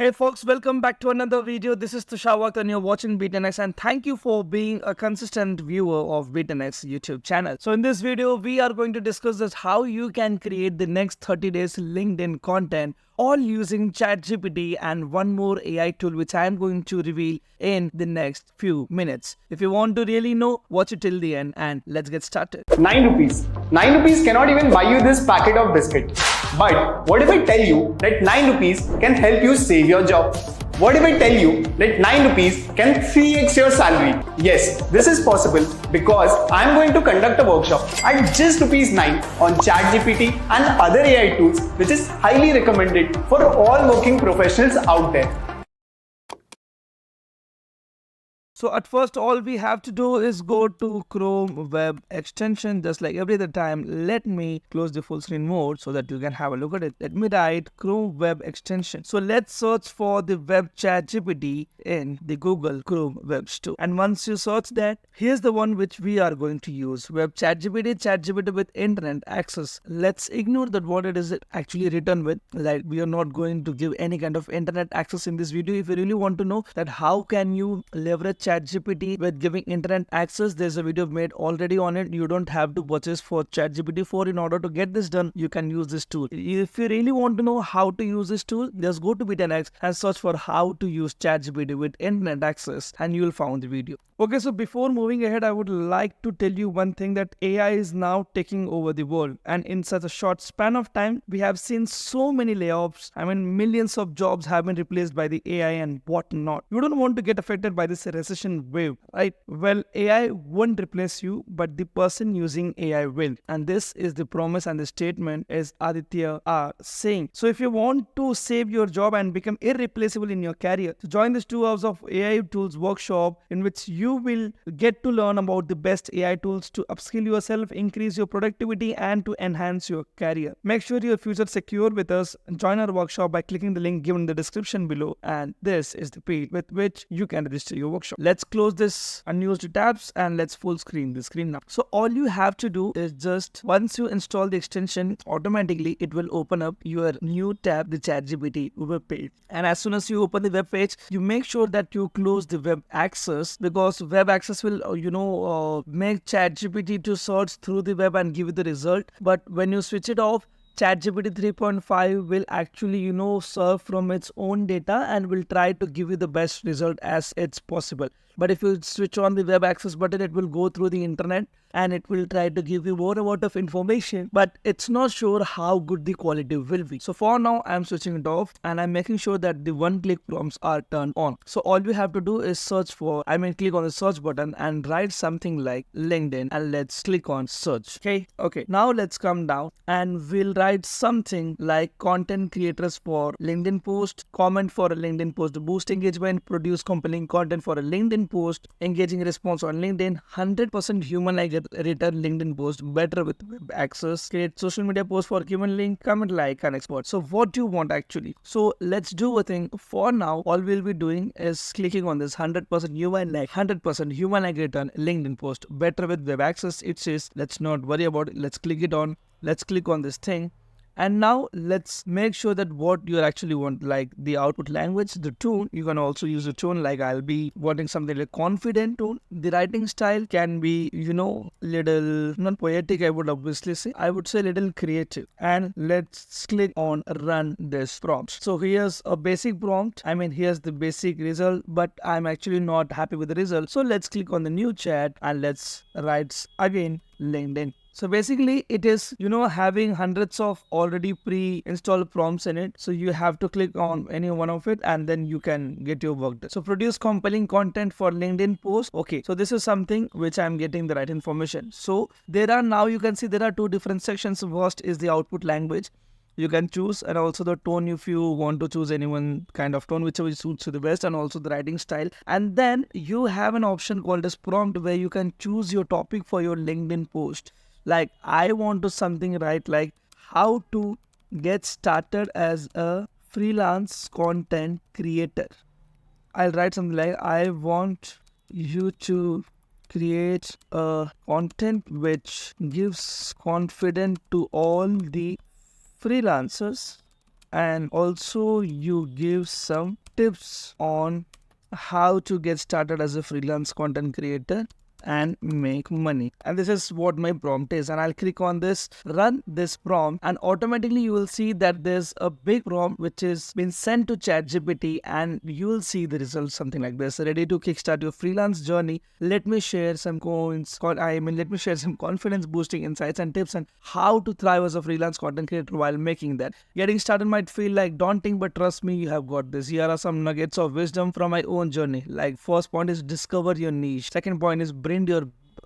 Hey folks, welcome back to another video. This is Tushar Waqt and you're watching BTNX, and thank you for being a consistent viewer of BTNX YouTube channel. So in this video, we are going to discuss this how you can create the next 30 days LinkedIn content all using ChatGPT and one more AI tool which I am going to reveal in the next few minutes. If you want to really know, watch it till the end and let's get started. 9 rupees. 9 rupees cannot even buy you this packet of biscuit. But what if I tell you that 9 rupees can help you save your job? What if I tell you that 9 rupees can 3x your salary? Yes, this is possible because I am going to conduct a workshop at just rupees 9 on ChatGPT and other AI tools, which is highly recommended for all working professionals out there. So at first, all we have to do is go to Chrome web extension. Just like every other time, let me close the full screen mode so that you can have a look at it. Let me write Chrome web extension. So let's search for the web ChatGPT in the Google Chrome web store. And once you search that, here's the one which we are going to use. Web ChatGPT with internet access. Let's ignore that what it is actually written with. Like, we are not going to give any kind of internet access in this video. If you really want to know that how can you leverage ChatGPT with giving internet access, there's a video made already on it. You don't have to purchase for ChatGPT 4 in order to get this done. You can use this tool. If you really want to know how to use this tool, just go to BTNX and search for how to use ChatGPT with internet access and you will find the video. Okay, so before moving ahead, I would like to tell you one thing, that AI is now taking over the world, and in such a short span of time, we have seen so many layoffs. I mean, millions of jobs have been replaced by the AI and whatnot. You don't want to get affected by this recession wave, right? Well, AI won't replace you, but the person using AI will. And this is the promise and the statement is Aditya are saying. So if you want to save your job and become irreplaceable in your career, so join this 2 hours of AI tools workshop in which you will get to learn about the best AI tools to upskill yourself, increase your productivity, and to enhance your career. Make sure your future secure with us. Join our workshop by clicking the link given in the description below, and this is the page with which you can register your workshop. Let's close this unused tabs and let's full screen the screen now. So all you have to do is just once you install the extension, automatically it will open up your new tab, the ChatGPT web page. And as soon as you open the web page, you make sure that you close the web access, because web access will make ChatGPT to search through the web and give you the result. But when you switch it off, ChatGPT 3.5 will actually serve from its own data and will try to give you the best result as it's possible. But if you switch on the web access button, it will go through the internet and it will try to give you more amount of information, but it's not sure how good the quality will be. So for now, I'm switching it off and I'm making sure that the one-click prompts are turned on. So all we have to do is click on the search button and write something like LinkedIn, and let's click on search. Okay. Now let's come down and we'll write something like content creators for LinkedIn post, comment for a LinkedIn post, boost engagement, produce compelling content for a LinkedIn post, engaging response on LinkedIn, 100% human-like return LinkedIn post, better with web access, create social media post for given link, comment like an expert. So what do you want actually? So let's do a thing. For now, all we'll be doing is clicking on this 100% human-like return LinkedIn post, better with web access. It says, let's not worry about it. Let's click it on. Let's click on this thing. And now let's make sure that what you actually want, like the output language, the tone. You can also use a tone, like I'll be wanting something like confident tone. The writing style can be, little, not poetic, I would obviously say. I would say little creative. And let's click on run this prompt. So here's a basic prompt. I mean, here's the basic result, but I'm actually not happy with the result. So let's click on the new chat and let's write again LinkedIn. So basically it is, having hundreds of already pre-installed prompts in it. So you have to click on any one of it and then you can get your work done. So produce compelling content for LinkedIn post. Okay, so this is something which I'm getting the right information. So you can see there are 2 different sections. First is the output language. You can choose, and also the tone if you want to choose any one kind of tone, whichever suits you the best, and also the writing style. And then you have an option called as prompt where you can choose your topic for your LinkedIn post. Like I want to something like how to get started as a freelance content creator. I'll write something like I want you to create a content which gives confidence to all the freelancers and also you give some tips on how to get started as a freelance content creator and make money. And this is what my prompt is, and I'll click on this, run this prompt, and automatically you will see that there's a big prompt which is been sent to ChatGPT, and you will see the results something like this: ready to kickstart your freelance journey. Let me share some let me share some confidence boosting insights and tips on how to thrive as a freelance content creator while making that. Getting started might feel like daunting, but trust me, you have got this. Here are some nuggets of wisdom from my own journey. Like, first point is discover your niche. Second point is brand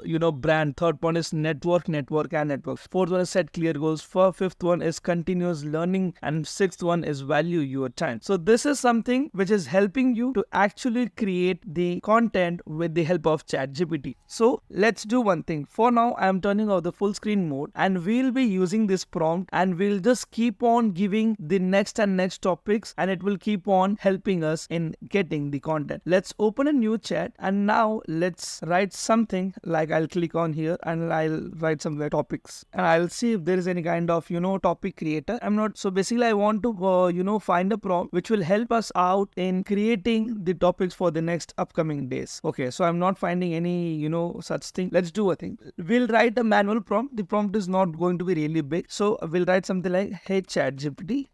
your brand. Third point is network. Fourth one is set clear goals. Fifth one is continuous learning, and sixth one is value your time. So this is something which is helping you to actually create the content with the help of ChatGPT. So let's do one thing. For now, I am turning off the full screen mode, and we'll be using this prompt, and we'll just keep on giving the next and next topics, and it will keep on helping us in getting the content. Let's open a new chat, and now let's write something. Like, I'll click on here and I'll write some topics, and I'll see if there is any kind of topic creator. So basically I want to find a prompt which will help us out in creating the topics for the next upcoming days. Okay, so I'm not finding any such thing. Let's do a thing. We'll write a manual prompt. The prompt is not going to be really big, so we'll write something like, hey ChatGPT,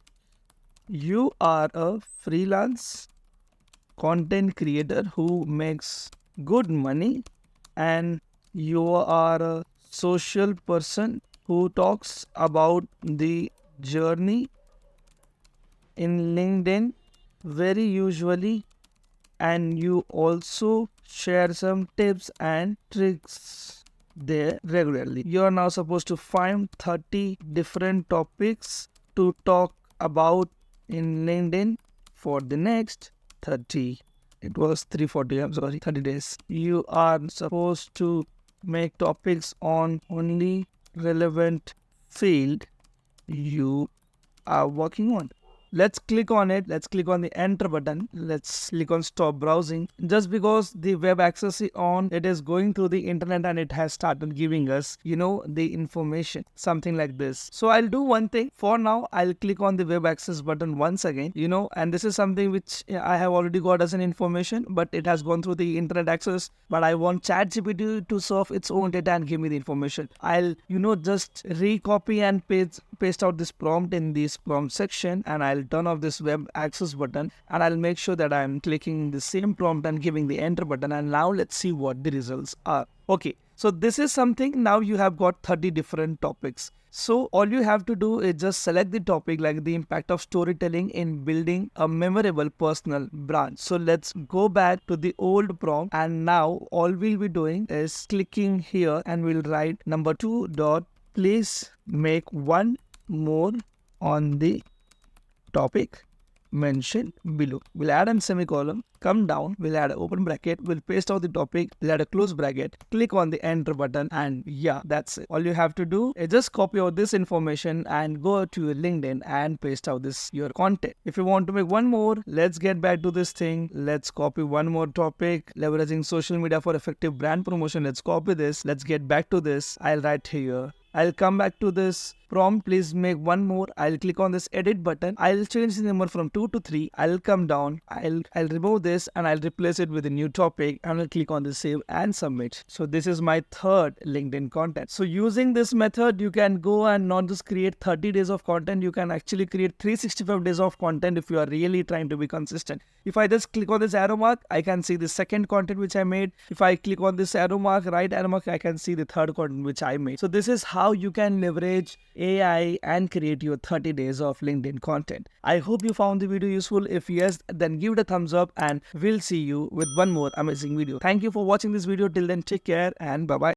you are a freelance content creator who makes good money, and you are a social person who talks about the journey in LinkedIn very usually, and you also share some tips and tricks there regularly. You are now supposed to find 30 different topics to talk about in LinkedIn for the next 30 days. You are supposed to make topics on only relevant field you are working on. Let's click on it. Let's click on the enter button. Let's click on stop browsing. Just because the web access is on, it is going through the internet and it has started giving us, the information, something like this. So I'll do one thing. For now, I'll click on the web access button once again, and this is something which I have already got as an information, but it has gone through the internet access. But I want ChatGPT to serve its own data and give me the information. I'll, just recopy and paste out this prompt in this prompt section, and I'll turn off this web access button, and I'll make sure that I'm clicking the same prompt and giving the enter button. And now let's see what the results are. Okay, so this is something. Now you have got 30 different topics. So all you have to do is just select the topic, like the impact of storytelling in building a memorable personal brand. So let's go back to the old prompt, and now all we'll be doing is clicking here, and we'll write number 2 dot, please make one more on the topic mentioned below. We'll add a semicolon, come down, we'll add an open bracket, we'll paste out the topic, we'll add a close bracket, click on the enter button, and yeah, that's it. All you have to do is just copy out this information and go to your LinkedIn and paste out your content. If you want to make one more, let's get back to this thing. Let's copy one more topic, leveraging social media for effective brand promotion. Let's copy this. Let's get back to this. I'll write here. I'll come back to this prompt, please make one more. I'll click on this edit button. I'll change the number from 2 to 3. I'll come down. I'll remove this and I'll replace it with a new topic, and I'll click on the save and submit. So this is my third LinkedIn content. So using this method, you can go and not just create 30 days of content, you can actually create 365 days of content if you are really trying to be consistent. If I just click on this arrow mark, I can see the second content which I made. If I click on this arrow mark, right arrow mark, I can see the third content which I made. So this is how you can leverage AI and create your 30 days of LinkedIn content. I hope you found the video useful. If yes, then give it a thumbs up, and we'll see you with one more amazing video. Thank you for watching this video. Till then, take care and bye-bye.